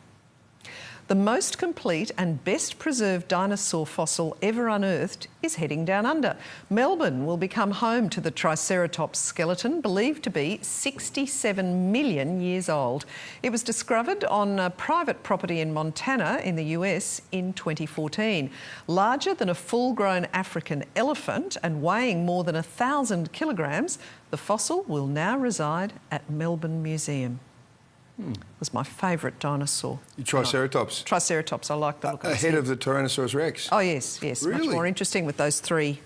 The most complete and best preserved dinosaur fossil ever unearthed is heading down under. Melbourne will become home to the Triceratops skeleton, believed to be 67 million years old. It was discovered on private property in Montana in the US in 2014. Larger than a full-grown African elephant and weighing more than 1,000 kilograms, the fossil will now reside at Melbourne Museum. It was my favourite dinosaur. Triceratops? Triceratops, I like the look of it. Ahead of the Tyrannosaurus Rex? Oh, yes, yes. Really? Much more interesting with those 3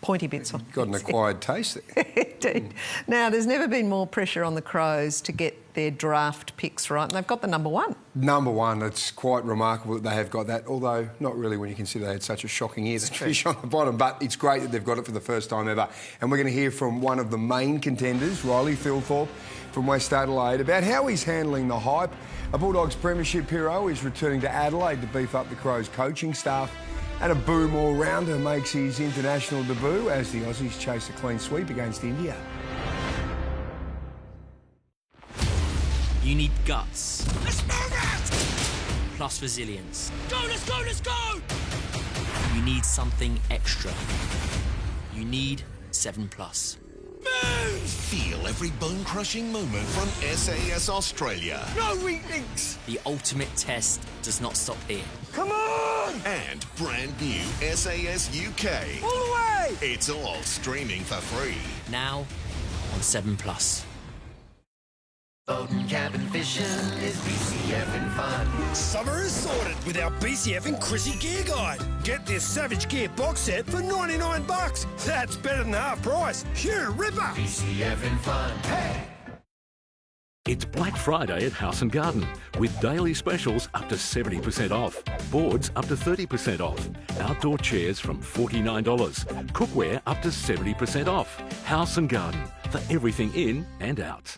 pointy bits on. Got an acquired taste there. Indeed. Now, there's never been more pressure on the Crows to get their draft picks right, and they've got the number 1. Number 1. It's quite remarkable that they have got that, although not really when you consider they had such a shocking year to finish on the bottom, but it's great that they've got it for the first time ever. And we're going to hear from one of the main contenders, Riley Thilthorpe, from West Adelaide, about how he's handling the hype. A Bulldogs premiership hero is returning to Adelaide to beef up the Crows coaching staff, and a boom all-rounder makes his international debut as the Aussies chase a clean sweep against India. You need guts. Let's move it! Plus resilience. Go, let's go, let's go! You need something extra. You need 7+. Feel every bone-crushing moment from SAS Australia. No weaklinks! The ultimate test does not stop here. Come on! And brand new SAS UK. All the way! It's all streaming for free. Now on 7+. Boating, cabin fishing is BCF and fun. Summer is sorted with our BCF and Chrissy Gear Guide. Get this Savage Gear box set for $99. That's better than half price. Sure, ripper. BCF and fun. Hey! It's Black Friday at House & Garden with daily specials up to 70% off, boards up to 30% off, outdoor chairs from $49, cookware up to 70% off. House & Garden, for everything in and out.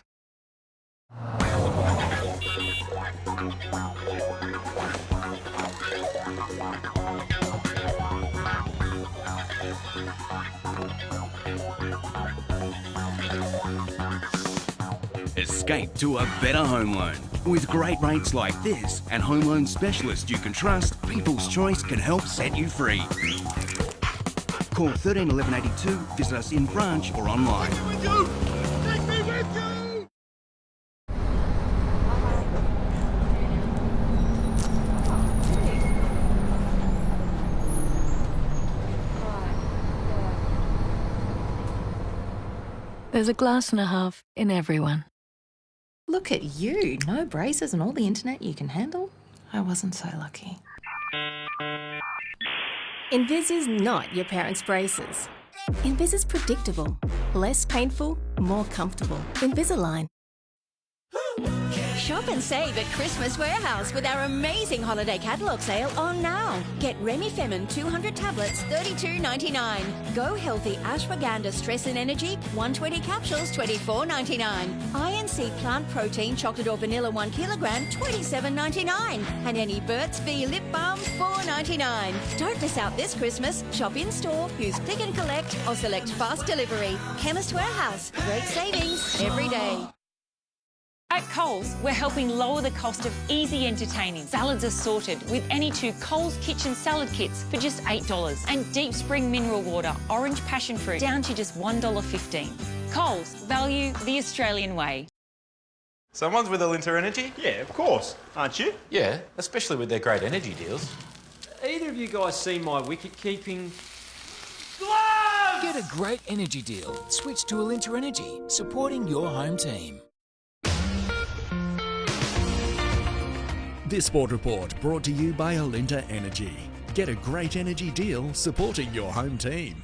Escape to a better home loan. With great rates like this and home loan specialists you can trust, People's Choice can help set you free. Call 13 11 82, visit us in branch or online. Take me with you! There's a glass and a half in everyone. Look at you. No braces and all the internet you can handle. I wasn't so lucky. Invis is not your parents' braces. Invis is predictable, less painful, more comfortable. Invisalign. Shop and save at Christmas Warehouse with our amazing holiday catalogue sale on now. Get Remifemin 200 tablets, $32.99. Go Healthy Ashwagandha Stress and Energy, 120 capsules, $24.99. INC Plant Protein Chocolate or Vanilla 1 kilogram, $27.99. And any Burt's Bee Lip Balm, $4.99. Don't miss out this Christmas. Shop in-store, use Click and Collect or select Fast Delivery. Chemist Warehouse. Great savings every day. At Coles, we're helping lower the cost of easy entertaining. Salads are sorted with any two Coles Kitchen salad kits for just $8 and Deep Spring mineral water, orange passion fruit, down to just $1.15. Coles, value the Australian way. Someone's with Alinta Energy? Yeah, of course. Aren't you? Yeah, especially with their great energy deals. Either of you guys see my wicket-keeping gloves? Get a great energy deal. Switch to Alinta Energy, supporting your home team. This Sport Report brought to you by Alinta Energy. Get a great energy deal supporting your home team.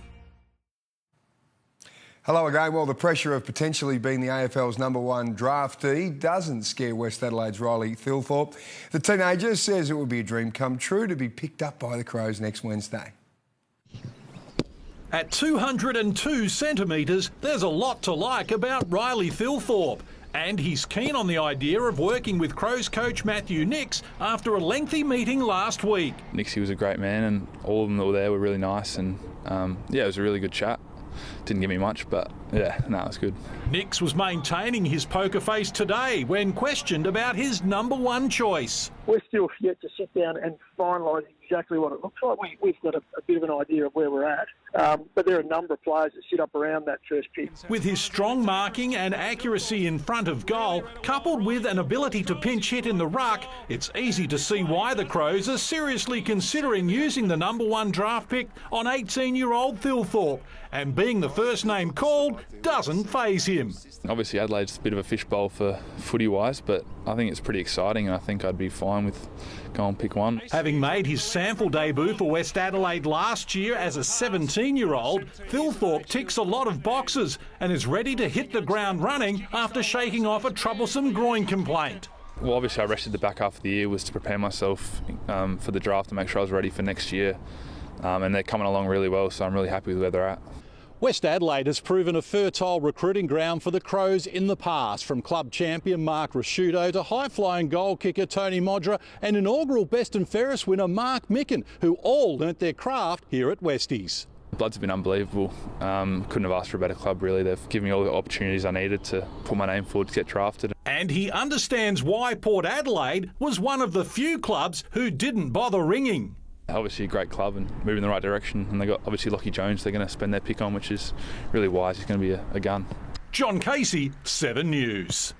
Hello again. Well, the pressure of potentially being the AFL's #1 draftee doesn't scare West Adelaide's Riley Thilthorpe. The teenager says it would be a dream come true to be picked up by the Crows next Wednesday. At 202 centimetres, there's a lot to like about Riley Thilthorpe. And he's keen on the idea of working with Crows coach Matthew Nix after a lengthy meeting last week. Nixie was a great man and all of them that were there were really nice and it was a really good chat. Didn't give me much, but yeah, no, it was good. Nix was maintaining his poker face today when questioned about his #1 choice. We're still yet to sit down and finalise exactly what it looks like. We've got a bit of an idea of where we're at, but there are a number of players that sit up around that first pick. With his strong marking and accuracy in front of goal, coupled with an ability to pinch hit in the ruck, it's easy to see why the Crows are seriously considering using the #1 draft pick on 18-year-old Thilthorpe. And being the first name called doesn't faze him. Obviously Adelaide's a bit of a fishbowl for footy-wise, but I think it's pretty exciting and I think I'd be fine with going pick 1. Having made his sample debut for West Adelaide last year as a 17-year-old, Thilthorpe ticks a lot of boxes and is ready to hit the ground running after shaking off a troublesome groin complaint. Well, obviously I rested the back half of the year was to prepare myself for the draft and make sure I was ready for next year. And they're coming along really well, so I'm really happy with where they're at. West Adelaide has proven a fertile recruiting ground for the Crows in the past, from club champion Mark Rasciuto to high-flying goal kicker Tony Modra and inaugural Best and Fairest winner Mark Micken, who all learnt their craft here at Westies. The Bloods have been unbelievable. Couldn't have asked for a better club, really. They've given me all the opportunities I needed to put my name forward to get drafted. And he understands why Port Adelaide was one of the few clubs who didn't bother ringing. Obviously a great club and moving in the right direction, and they got obviously Lockie Jones they're going to spend their pick on, which is really wise. He's going to be a gun. John Casey, 7 News.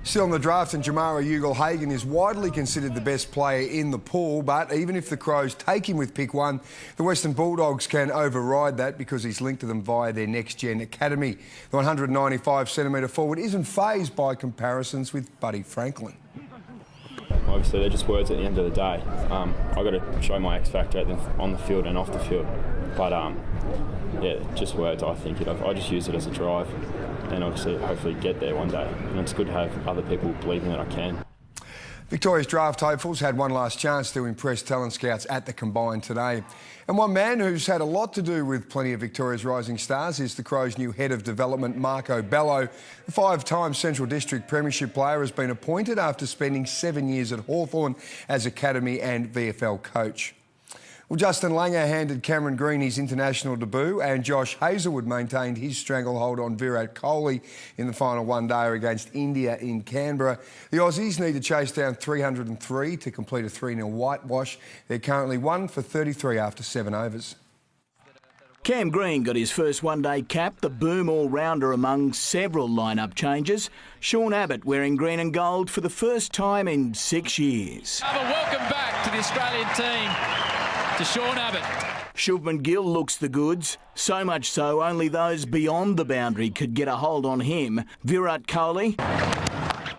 Still in the draft, and Jamara Ugle-Hagan is widely considered the best player in the pool, but even if the Crows take him with pick 1, the Western Bulldogs can override that because he's linked to them via their next-gen academy. The 195cm forward isn't fazed by comparisons with Buddy Franklin. Obviously, they're just words at the end of the day. I've got to show my X factor on the field and off the field. But yeah, just words. I think I just use it as a drive, and obviously, hopefully, get there one day. And it's good to have other people believing that I can. Victoria's draft hopefuls had one last chance to impress talent scouts at the Combine today. And one man who's had a lot to do with plenty of Victoria's rising stars is the Crows' new head of development, Marco Bello. The 5-time Central District Premiership player has been appointed after spending 7 years at Hawthorn as academy and VFL coach. Well, Justin Langer handed Cameron Green his international debut, and Josh Hazlewood maintained his stranglehold on Virat Kohli in the final one-dayer against India in Canberra. The Aussies need to chase down 303 to complete a 3-0 whitewash. They're currently 1 for 33 after 7 overs. Cam Green got his first one-day cap, the boom all-rounder among several line-up changes. Sean Abbott wearing green and gold for the first time in 6 years. Welcome back to the Australian team. To Sean Abbott. Shubman Gill looks the goods, so much so only those beyond the boundary could get a hold on him. Virat Kohli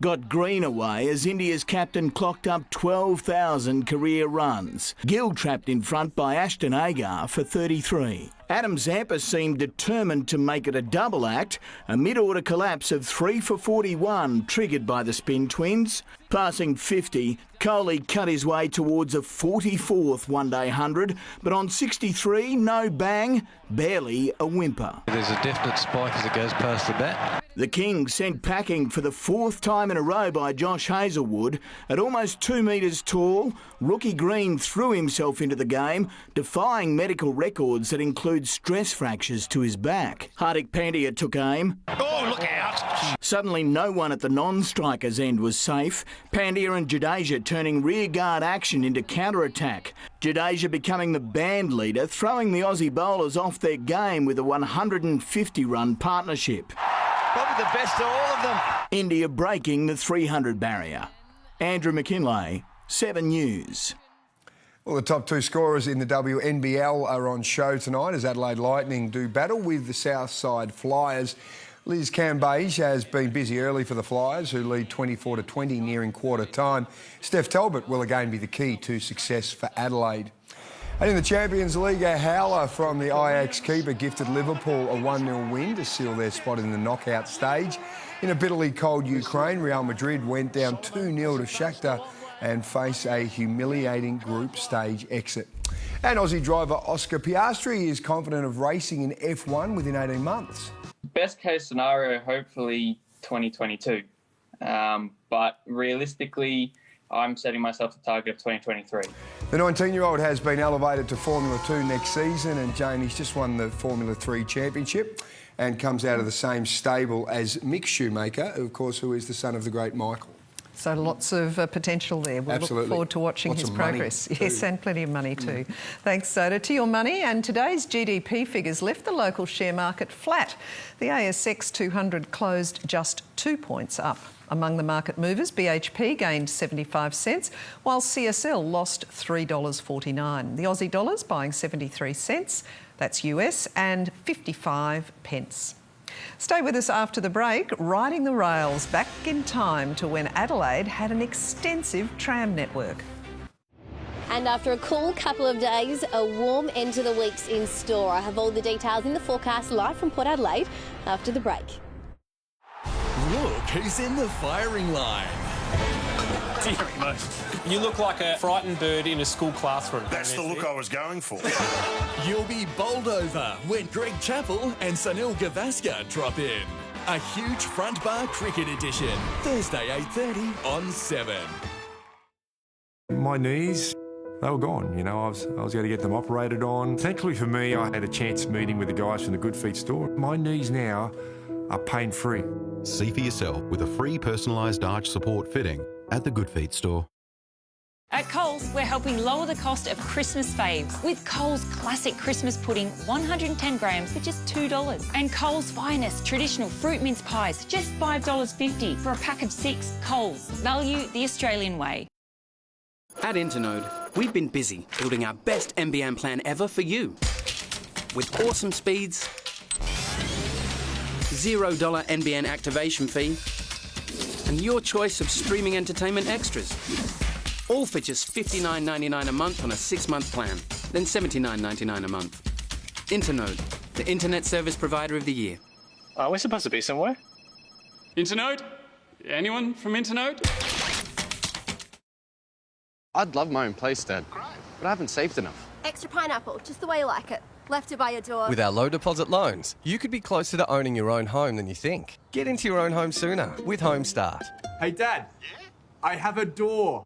got Green away as India's captain clocked up 12,000 career runs. Gill trapped in front by Ashton Agar for 33. Adam Zampa seemed determined to make it a double act, a mid-order collapse of 3 for 41 triggered by the spin twins. Passing 50, Kohli cut his way towards a 44th one-day 100, but on 63, no bang, barely a whimper. There's a definite spike as it goes past the bat. The King sent packing for the 4th time in a row by Josh Hazlewood. At almost 2 metres tall, rookie Green threw himself into the game, defying medical records that include stress fractures to his back. Hardik Pandya took aim. Oh, look out! Suddenly no one at the non-strikers end was safe. Pandya and Jadeja turning rearguard action into counter-attack. Jadeja becoming the band leader, throwing the Aussie bowlers off their game with a 150-run partnership. Probably the best of all of them. India breaking the 300 barrier. Andrew McKinlay, 7 News. Well, the top two scorers in the WNBL are on show tonight as Adelaide Lightning do battle with the Southside Flyers. Liz Cambage has been busy early for the Flyers, who lead 24-20 nearing quarter time. Steph Talbot will again be the key to success for Adelaide. And in the Champions League, a howler from the Ajax keeper gifted Liverpool a 1-0 win to seal their spot in the knockout stage. In a bitterly cold Ukraine, Real Madrid went down 2-0 to Shakhtar and face a humiliating group stage exit. And Aussie driver Oscar Piastri is confident of racing in F1 within 18 months. Best case scenario, hopefully 2022. But realistically, I'm setting myself a target of 2023. The 19-year-old has been elevated to Formula 2 next season, and Jamie's just won the Formula 3 championship and comes out of the same stable as Mick Schumacher, of course, who is the son of the great Michael. So lots of potential there. We'll Absolutely. look forward to watching Lots his of money progress. too. Yes, and plenty of money too. Thanks, Soda. To your money, and today's GDP figures left the local share market flat. The ASX 200 closed just 2 points up. Among the market movers, BHP gained 75 cents, while CSL lost $3.49. The Aussie dollar's buying 73 cents, that's US, and 55 pence. Stay with us after the break, riding the rails back in time to when Adelaide had an extensive tram network. And after a cool couple of days, a warm end to the week's in store. I have all the details in the forecast live from Port Adelaide after the break. Look who's in the firing line. You look like a frightened bird in a school classroom. That's the look I was going for. You'll be bowled over when Greg Chappell and Sunil Gavaskar drop in. A huge front bar cricket edition. Thursday 8:30 on 7. My knees, they were gone. You know, I was going to get them operated on. Thankfully for me, I had a chance meeting with the guys from the Good Feet store. My knees now are pain-free. See for yourself with a free personalised arch support fitting at the Good Feet store. At Coles, we're helping lower the cost of Christmas faves with Coles Classic Christmas Pudding, 110 grams for just $2. And Coles Finest Traditional Fruit Mince Pies, just $5.50 for a pack of 6. Coles, value the Australian way. At Internode, we've been busy building our best NBN plan ever for you. With awesome speeds, $0 NBN activation fee, and your choice of streaming entertainment extras. All for just $59.99 a month on a 6-month plan, then $79.99 a month. Internode, the internet service provider of the year. We're supposed to be somewhere. Internode? Anyone from Internode? I'd love my own place, Dad, but I haven't saved enough. Extra pineapple, just the way you like it. Left it by your door. With our low deposit loans, you could be closer to owning your own home than you think. Get into your own home sooner with Home Start. Hey, Dad. Yeah? I have a door.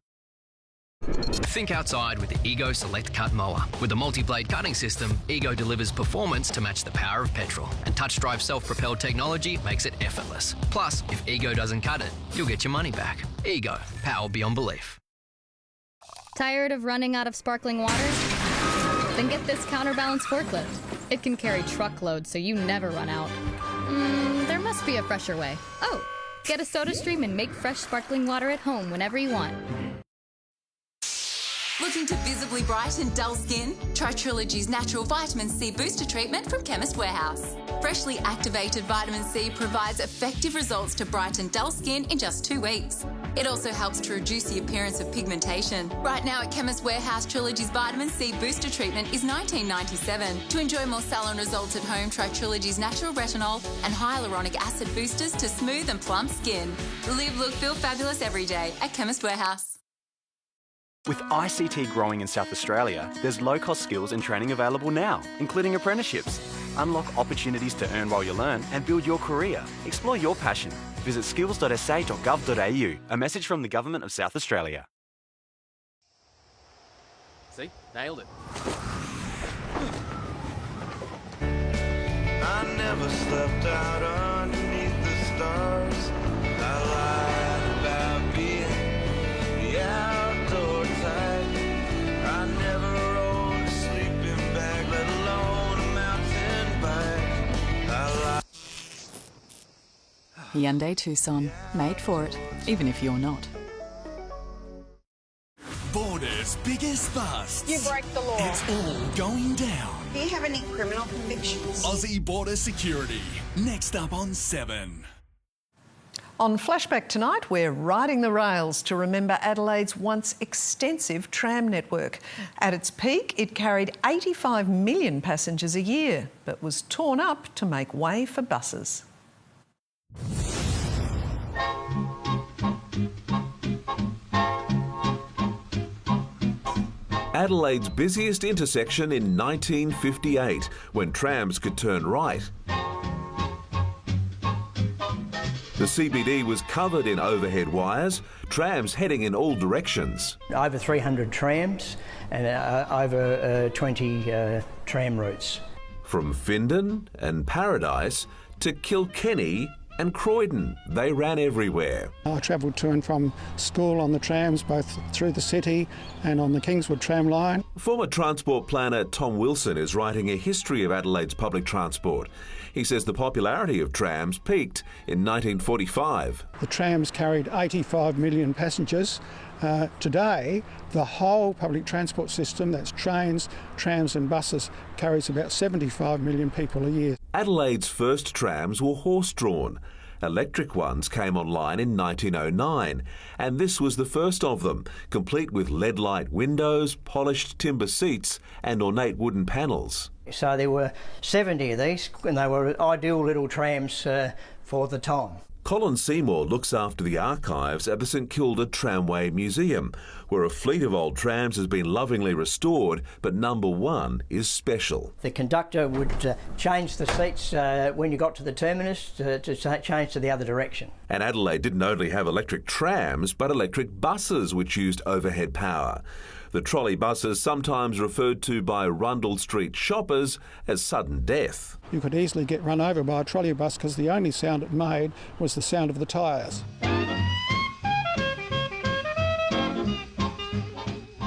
Think outside with the Ego Select Cut Mower. With a multi-blade cutting system, Ego delivers performance to match the power of petrol. And touch-drive self-propelled technology makes it effortless. Plus, if Ego doesn't cut it, you'll get your money back. Ego. Power beyond belief. Tired of running out of sparkling water? Then get this counterbalance forklift. It can carry truckloads so you never run out. There must be a fresher way. Oh, get a SodaStream and make fresh sparkling water at home whenever you want. Looking to visibly brighten dull skin? Try Trilogy's natural vitamin C booster treatment from Chemist Warehouse. Freshly activated vitamin C provides effective results to brighten dull skin in just 2 weeks. It also helps to reduce the appearance of pigmentation. Right now at Chemist Warehouse, Trilogy's vitamin C booster treatment is $19.97. To enjoy more salon results at home, try Trilogy's natural retinol and hyaluronic acid boosters to smooth and plump skin. Live, look, feel fabulous every day at Chemist Warehouse. With ICT growing in South Australia, there's low-cost skills and training available now, including apprenticeships. Unlock opportunities to earn while you learn and build your career. Explore your passion. Visit skills.sa.gov.au. A message from the Government of South Australia. See? Nailed it. I never slept out underneath the stars. Hyundai Tucson. Made for it, even if you're not. Border's biggest busts. You break the law. It's all going down. Do you have any criminal convictions? Aussie Border Security. Next up on 7. On Flashback tonight, we're riding the rails to remember Adelaide's once extensive tram network. At its peak, it carried 85 million passengers a year, but was torn up to make way for buses. Adelaide's busiest intersection in 1958, when trams could turn right. The CBD was covered in overhead wires, trams heading in all directions. Over 300 trams and over 20 tram routes. From Findon and Paradise to Kilkenny and Croydon, they ran everywhere. I travelled to and from school on the trams, both through the city and on the Kingswood tram line. Former transport planner Tom Wilson is writing a history of Adelaide's public transport. He says the popularity of trams peaked in 1945. The trams carried 85 million passengers. Today, the whole public transport system, that's trains, trams and buses, carries about 75 million people a year. Adelaide's first trams were horse-drawn. Electric ones came online in 1909, and this was the first of them, complete with LED-light windows, polished timber seats and ornate wooden panels. So there were 70 of these, and they were ideal little trams for the time. Colin Seymour looks after the archives at the St Kilda Tramway Museum, where a fleet of old trams has been lovingly restored, but number 1 is special. The conductor would change the seats when you got to the terminus to change to the other direction. And Adelaide didn't only have electric trams, but electric buses which used overhead power. The trolley buses, sometimes referred to by Rundle Street shoppers as sudden death. You could easily get run over by a trolley bus because the only sound it made was the sound of the tyres.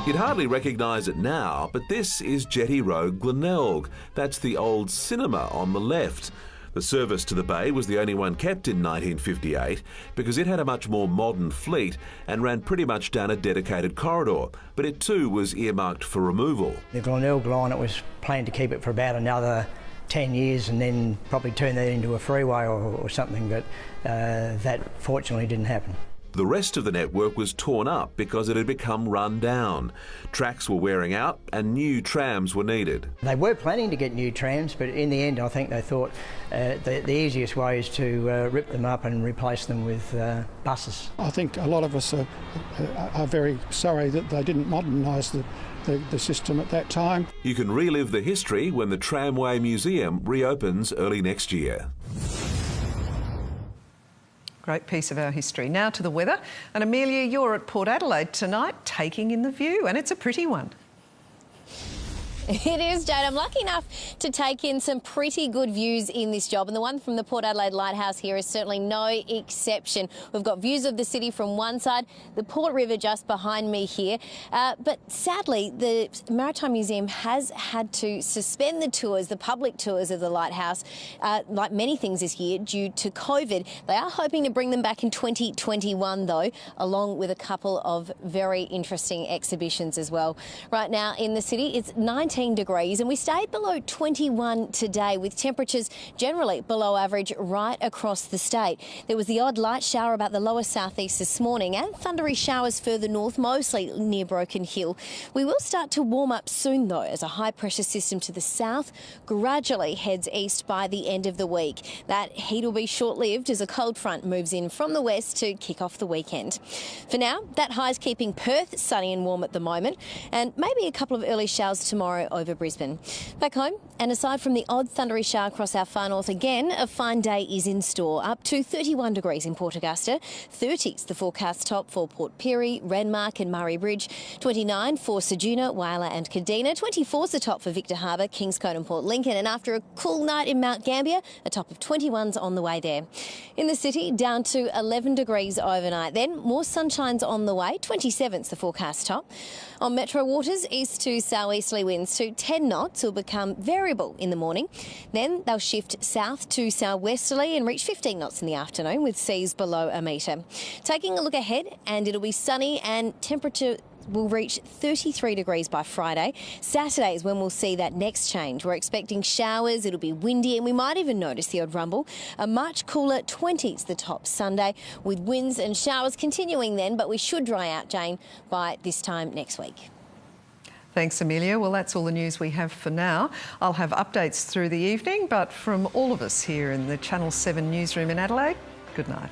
You'd hardly recognise it now, but this is Jetty Road, Glenelg. That's the old cinema on the left. The service to the bay was the only one kept in 1958 because it had a much more modern fleet and ran pretty much down a dedicated corridor, but it too was earmarked for removal. The Glenelg line, it was planned to keep it for about another 10 years and then probably turn that into a freeway or something, but that fortunately didn't happen. The rest of the network was torn up because it had become run down. Tracks were wearing out and new trams were needed. They were planning to get new trams, but in the end I think they thought the easiest way is to rip them up and replace them with buses. I think a lot of us are very sorry that they didn't modernise the system at that time. You can relive the history when the Tramway Museum reopens early next year. Great piece of our history. Now to the weather. And Amelia, you're at Port Adelaide tonight, taking in the view, and it's a pretty one. It is, Jade. I'm lucky enough to take in some pretty good views in this job, and the one from the Port Adelaide Lighthouse here is certainly no exception. We've got views of the city from one side, the Port River just behind me here. But sadly, the Maritime Museum has had to suspend the tours, the public tours of the lighthouse, like many things this year, due to COVID. They are hoping to bring them back in 2021, though, along with a couple of very interesting exhibitions as well. Right now in the city, it's 19 degrees and we stayed below 21 today, with temperatures generally below average right across the state. There was the odd light shower about the lower southeast this morning and thundery showers further north, mostly near Broken Hill. We will start to warm up soon though, as a high pressure system to the south gradually heads east by the end of the week. That heat will be short-lived as a cold front moves in from the west to kick off the weekend. For now, that high is keeping Perth sunny and warm at the moment, and maybe a couple of early showers tomorrow over Brisbane. Back home, and aside from the odd thundery shower across our far north again, a fine day is in store. Up to 31 degrees in Port Augusta, 30's the forecast top for Port Pirie, Renmark and Murray Bridge, 29 for Ceduna, Whyalla and Kadina, 24's the top for Victor Harbour, Kingscote and Port Lincoln, and after a cool night in Mount Gambier, a top of 21's on the way there. In the city, down to 11 degrees overnight. Then more sunshine's on the way, 27's the forecast top. On Metro Waters, east to southeasterly winds gusts to 10 knots will become variable in the morning. Then they'll shift south to southwesterly and reach 15 knots in the afternoon with seas below a metre. Taking a look ahead, and it'll be sunny and temperature will reach 33 degrees by Friday. Saturday is when we'll see that next change. We're expecting showers, it'll be windy, and we might even notice the odd rumble. A much cooler 20s the top Sunday, with winds and showers continuing then, but we should dry out, Jane, by this time next week. Thanks, Amelia. Well, that's all the news we have for now. I'll have updates through the evening, but from all of us here in the Channel 7 newsroom in Adelaide, good night.